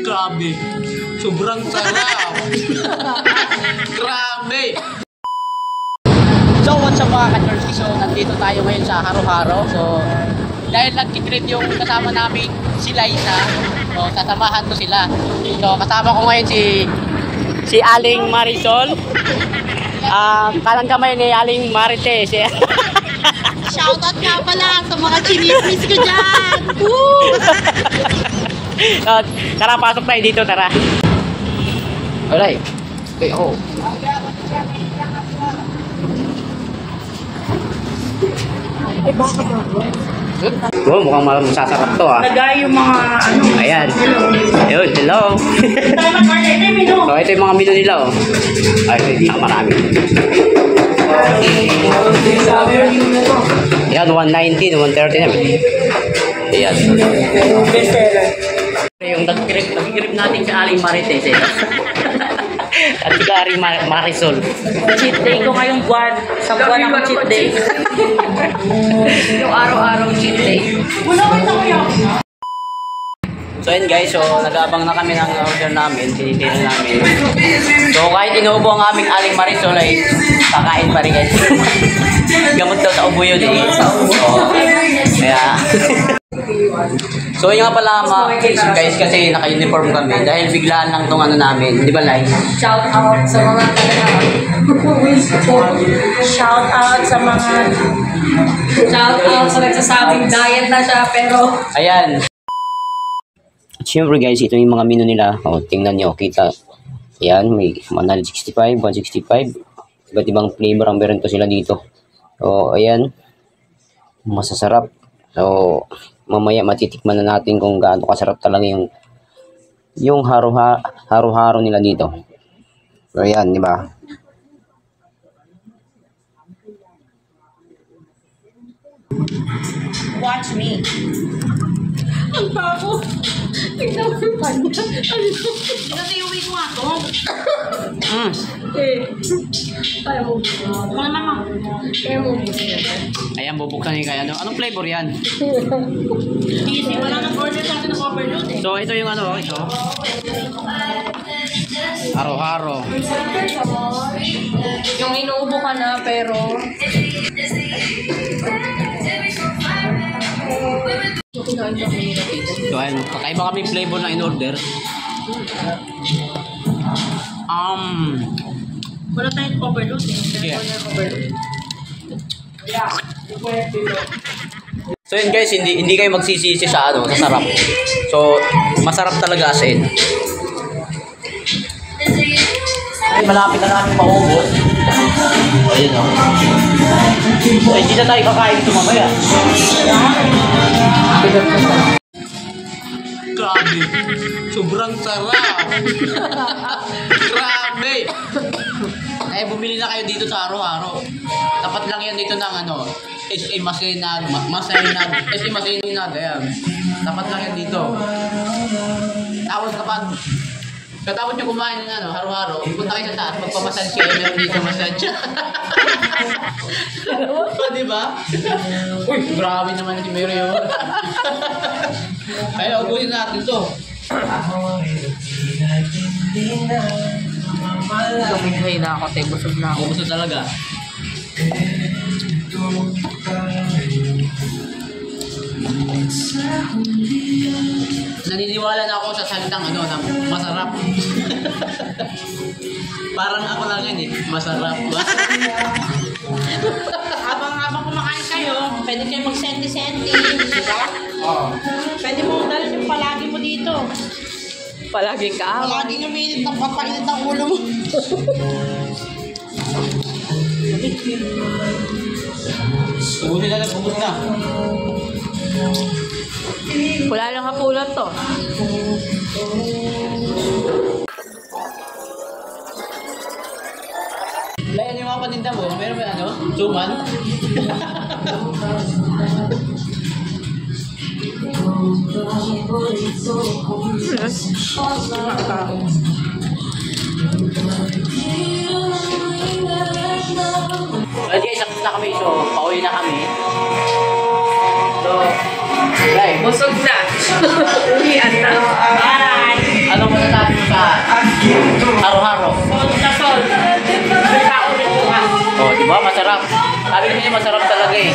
Grabe. Sobrang sarap. Grabe. So what's up mga ka-Church? So nandito tayo ngayon sa Haro-Haro. So dahil nag-trip yung kasama namin si Liza, so sasamahan ko sila. So kasama ko ngayon si Aling Marisol. Kanan kamay ni Aling Marites. Shoutout nga pala sa mga chinismis ko dyan! Tara, pasok tayo dito, tara. Alright. Okay, ako. Ay, baka ba? Oh, mukhang masasarap to ah. Lagay yung mga ano. Ayan. Ayun, hello. So, ito yung mga menu nila oh. Ay, marami. Ayan, 190, 130 naman. Ayan. Yung nag-grip natin sa Aling Marites eh. At si Aling Marisol. Cheat day ko ngayong buwan. Sa buwan ako cheat day. Yung araw-araw cheat day. So yun guys, so nag-aabang na kami ng order namin, tinitin namin. So kahit inuubo ang aming Aling Marisol ay kakain pa rin guys. Gamot daw sa ubo yun eh. So, kaya... So yun nga pala guys, kasi naka-uniform kami dahil biglaan lang tong ano namin, di ba Lai? Shout out sa mga shout out sa nagsasabing diet na siya pero ayan. Siyempre guys, ito yung mga menu nila. O, tingnan nyo, kita. Ayan, may 165, 165. Iba't ibang flavor ang meron to sila dito. So, ayan. Masasarap. So, mamaya matitikman na natin kung gaano kasarap talaga yung haro-haro nila dito. So, ayan, di ba? watch me. Ang bago. Tignan mo yung kanya. Kasi iuwi ko nga to. Kaya mo. Mga mama. Kaya mo. Ayan, bubuksan yung kaya. Anong flavor yan? Easy. Wala nang order sa akin ng overload eh. So, ito yung ano, ito. Haro-haro. Yung inuubo ka na pero... So, ayun, kakaiba kaming flavor na in-order. Wala tayong overload eh. Yeah. Overload. So yun guys, hindi kayo magsisisi sa ano, sa sarap. So, masarap talaga as in. Ay, malapit na namin maubos. Ayun o. Ay, hindi na tayo kakain ito mamaya. Grabe. Sobrang sarap. Grabe. Eh, bumili na kayo dito sa Haro-Haro. Tapat lang yan dito ng ano, SM Masinag. SM Masinag, ayan. Tapat lang yan dito. Tapos katapos nyo kumain ng ano, Haro-Haro, punta kayo sa taas, magpamassage kayo, meron dito massage. O, diba? Uy, grabe naman si Mary yun. Kaya ubusin natin to. Tumigay na ako, te. Busog na ako. Busog talaga. Naniniwala na ako sa salitang ano, na masarap. Parang ako lang yan eh, masarap. Habang kumakain kayo, pwede kayo mag-senti-senti. Diba? Oo. Pwede mo dalhin yung palagi mo dito. Palaging ka. Palaging umiinit ng papainit ang ulo mo. Ubusin na, ubus na. Wala lang kapulot to. Layan yung mga paninda mo, meron ba ano? Suman? Well guys, tapos na kami. So, pauwi na kami. So, right. Busog na. Uwian na. Bye! Ano Diba? Masarap. Sabi ko niya masarap talaga eh.